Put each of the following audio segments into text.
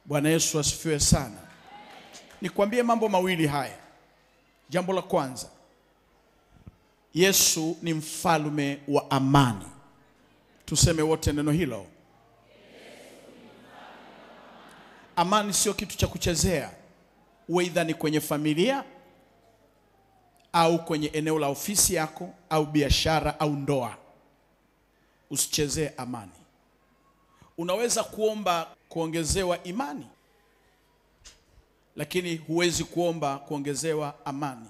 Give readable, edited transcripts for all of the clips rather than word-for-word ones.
Bwana Yesu asifiwe sana. Nikwambie mambo mawili haya. Jambo la kwanza, Yesu ni mfalme wa amani. Tuseme wote neno hilo. Amani sio kitu cha kuchezea. Weidha ni kwenye familia au kwenye eneo la ofisi yako au biashara au ndoa. Usichezee amani. Unaweza kuomba kuongezewa imani, lakini huwezi kuomba kuongezewa amani.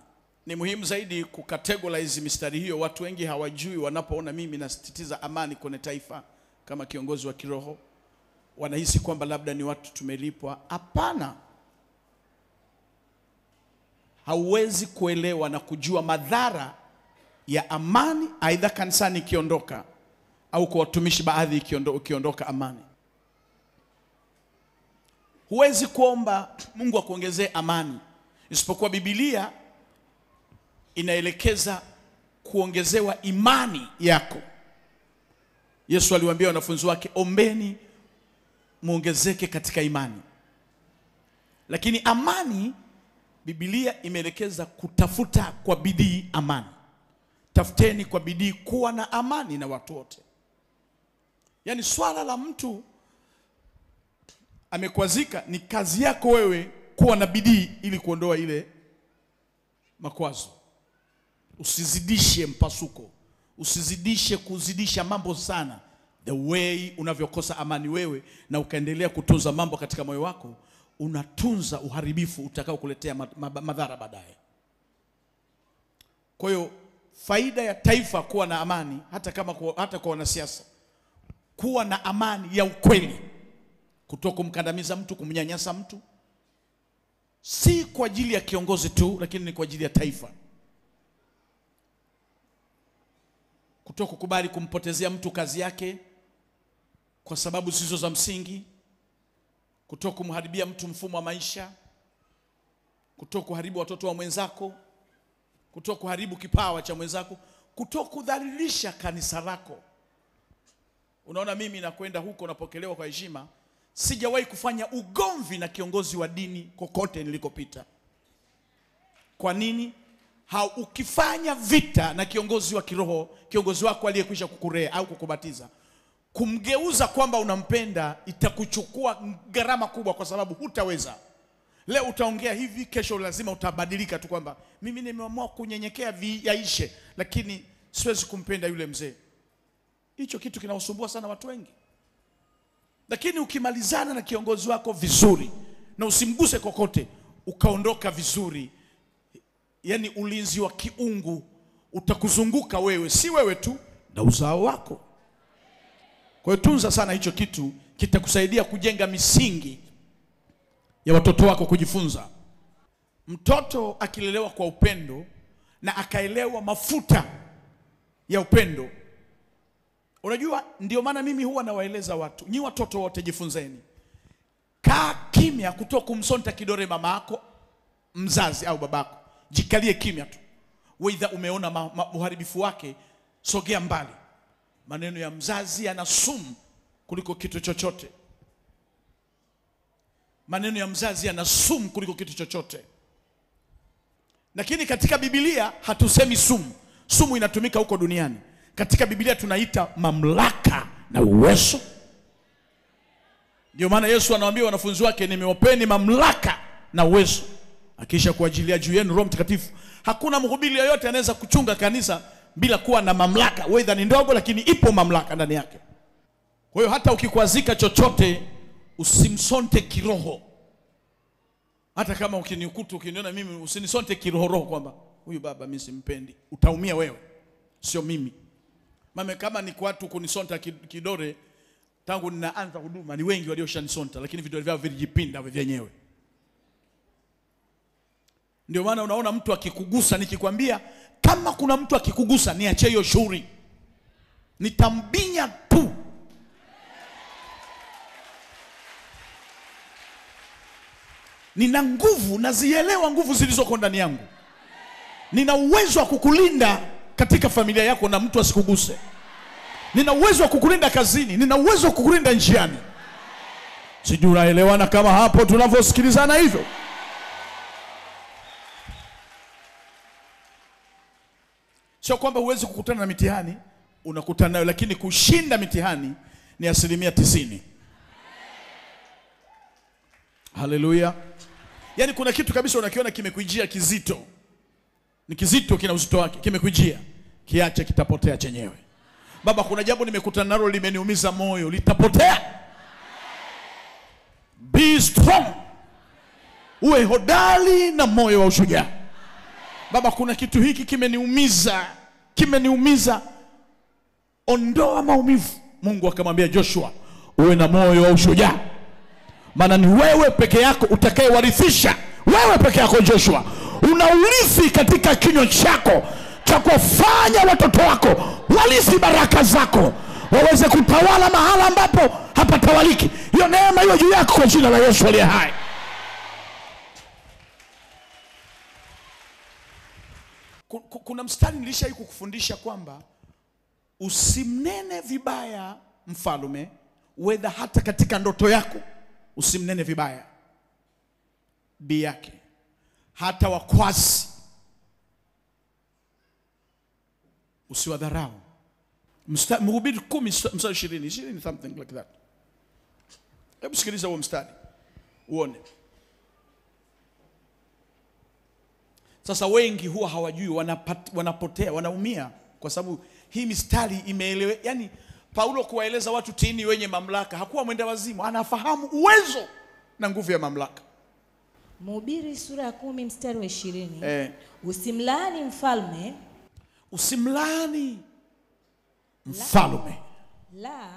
Ni muhimu zaidi kukategorize mistari hiyo. Watu wengi hawajui, wanapoona mimi nasisitiza amani kwenye taifa kama kiongozi wa kiroho, wanahisi kwamba labda ni watu tumelipwa. Hapana. Hauwezi kuelewa na kujua madhara ya amani aidha kanisani ikiondoka au kwa watumishi baadhi ikiondoka amani. Huwezi kuomba Mungu akuongezee amani, isipokuwa Biblia inaelekeza kuongezewa imani yako. Yesu aliwaambia wanafunzi wake, ombeni muongezeke katika imani. Lakini amani, Biblia imeelekeza kutafuta kwa bidii amani. Tafuteni kwa bidii kuwa na amani na watu wote. Yaani swala la mtu amekwazika, ni kazi yako wewe kuwa na bidii ili kuondoa ile makwazo. Usizidishe mpasuko, usizidishe kuzidisha mambo sana. The way unavyokosa amani wewe na ukaendelea kutunza mambo katika moyo wako, unatunza uharibifu utakao kuletea madhara baadaye. Kwa hiyo faida ya taifa kuwa na amani, hata kwa wanasiasa, kuwa na amani ya ukweli, kutokumkandamiza mtu, kumnyanyasa mtu, si kwa ajili ya kiongozi tu, lakini ni kwa ajili ya taifa. Kutokukubali kumpotezea mtu kazi yake kwa sababu zisizo za msingi, kutokumharibia mtu mfumo wa maisha, kutokuharibu watoto wa mwenzako, kutokuharibu kipawa cha mwenzako, kutokudhalilisha kanisa lako. Unaona, mimi nakwenda huko napokelewa kwa heshima. Sijawahi kufanya ugomvi na kiongozi wa dini kokote nilikopita. Kwa nini? Ukifanya vita na kiongozi wa kiroho, kiongozi wako aliyekwisha kukulea au kukubatiza, kumgeuza kwamba unampenda itakuchukua gharama kubwa, kwa sababu hutaweza. Leo utaongea hivi, kesho lazima utabadilika tu kwamba mimi nimeamua kunyenyekea yaishe, lakini siwezi kumpenda yule mzee. Hicho kitu kinawasumbua sana watu wengi. Lakini ukimalizana na kiongozi wako vizuri na usimguse kokote, ukaondoka vizuri, yani ulinzi wa kiungu utakuzunguka wewe, si wewe tu, na uzao wako. Kwa hiyo tunza sana hicho kitu, kitakusaidia kujenga misingi ya watoto wako kujifunza. Mtoto akilelewa kwa upendo na akaelewa mafuta ya upendo, unajua, ndio maana mimi huwa nawaeleza watu, nyi watoto wote jifunzeni. Kaa kimya, kutokumsonta kidore mama yako mzazi au babako. Jikalie kimya tu. Weidha umeona uharibifu wake, sogea mbali. Maneno ya mzazi yana sumu kuliko kitu chochote. Maneno ya mzazi yana sumu kuliko kitu chochote. Lakini katika Biblia hatusemi sumu. Sumu inatumika huko duniani. Katika Biblia tunaita mamlaka na uwezo. Ndio maana Yesu anawaambia wanafunzi wake, nimewapeni mamlaka na uwezo, akisha kuajilia juu yenu Roho Mtakatifu. Hakuna mhubiri yeyote anaweza kuchunga kanisa bila kuwa na mamlaka. Weidha ni ndogo, lakini ipo mamlaka ndani yake. Kwa hiyo hata ukikwazika chochote, usimsonte kiroho. Hata kama ukinikuta, ukiniona mimi, usinisonte kiroho kwamba huyu baba mimi simpendi. Utaumia wewe, sio mimi. Mama, kama ni kwa watu kunisonta kidore, tangu ninaanza huduma ni wengi walioshanisonta, lakini vidole vyao vilijipinda vyenyewe. Ndio maana unaona mtu akikugusa, nikikwambia kama kuna mtu akikugusa, niache hiyo shughuli, nitambinya tu. Nina nguvu, nazielewa nguvu zilizoko ndani yangu. Nina uwezo wa kukulinda katika familia yako na mtu asikuguse. Nina uwezo wa kukulinda kazini, nina uwezo wa kukulinda njiani. Sijui unaelewana kama hapo tunavyosikilizana hivyo? Sio kwamba huwezi kukutana na mitihani, unakutana nayo, lakini kushinda mitihani ni 90%. Haleluya. Yaani kuna kitu kabisa unakiona kimekujia kizito. Ni kizito, kina uzito wake, kimekujia. Kiache, kitapotea chenyewe. Baba, kuna jambo nimekutana nalo limeniumiza moyo, litapotea. Be strong. Uwe hodari na moyo wa ushujaa. Baba, kuna kitu hiki kimeniumiza. Ondoa maumivu. Mungu akamwambia Joshua, uwe na moyo wa ushujaa. Maana ni wewe peke yako utakayewarithisha. Wewe peke yako Joshua, una urithi katika kinywa chako cha kufanya watoto wako warithi baraka zako, waweze kutawala mahala ambapo hapatawaliki. Hiyo neema hiyo juu yako kwa jina la Yesu aliye hai. Kuna mstari nilishawahi kukufundisha kwamba usimnene vibaya mfalme, whether hata katika ndoto yako usimnene vibaya bi yake, hata wakwasi usiwadharau. Mhubiri 10:20 something like that. Hebu sikiliza huo mstari uone. Sasa wengi huwa hawajui, wanapotea, wanaumia kwa sababu hii mistari imeelewe. Yani Paulo kuwaeleza watu tiini wenye mamlaka, hakuwa mwenda wazimu, anafahamu uwezo na nguvu ya mamlaka. Mhubiri sura ya 10 mstari wa 20. Usimlaani mfalme. Usimlaani mfalme. La.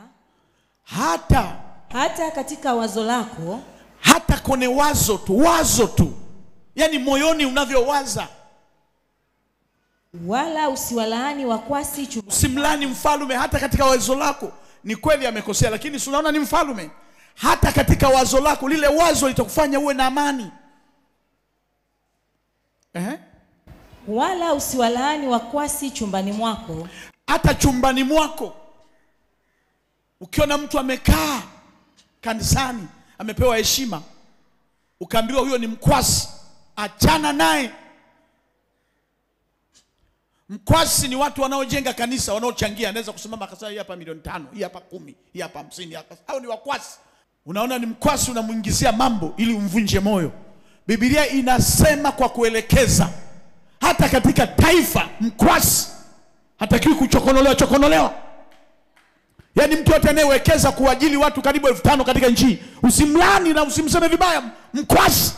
Hata katika wazo lako. Hata kone wazo tu. Yani moyoni unavyowaza. Wala usiwalaani wakwasi chumbani. Usimlaani mfalme hata katika wazo lako. Ni kweli amekosea, lakini unaona ni mfalme. Hata katika wazo lako, lile wazo litakufanya uwe na amani. Wala usiwalaani wakwasi chumbani mwako. Hata chumbani mwako. Ukiona mtu amekaa kanisani, amepewa heshima, ukaambiwa huyo ni mkwasi, achana naye. Mkwasi ni watu wanaojenga kanisa, wanaochangia. Anaweza kusimama akasema hii hapa $5,000, hii hapa 10, hii hapa 50. Hao ni wakwasi. Unaona ni mkwasi, unamuingizia mambo ili umvunje moyo. Biblia inasema kwa kuelekeza, hata katika taifa mkwasi hatakiwi kuchokonolewa. Yaani mtu yote anayewekeza kuajili watu karibu 5,000 katika nchi, usimlani na usimseme vibaya mkwasi.